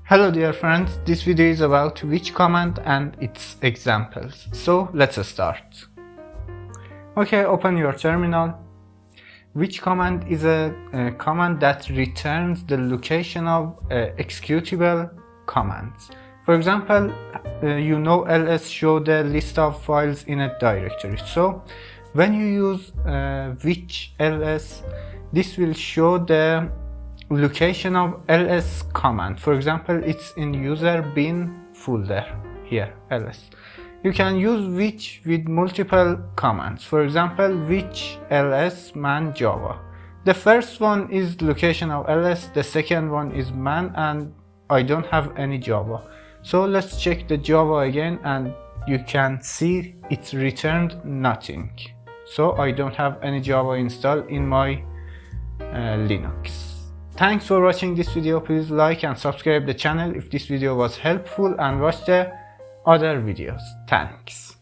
Hello dear friends, this video is about which command and its examples. So let's start. Okay, open your terminal. Which command is a command that returns the location of executable commands. For example, ls show the list of files in a directory. So when you use which ls, this will show the location of ls command. For example, it's in user bin folder here, ls. You can use which with multiple commands. For example, which ls man java. The first one is location of ls, the second one is man, and I don't have any java. So let's check the java again, and you can see it returned nothing. So I don't have any java installed in my Linux. Thanks for watching this video. Please like and subscribe the channel if this video was helpful, and watch the other videos. Thanks.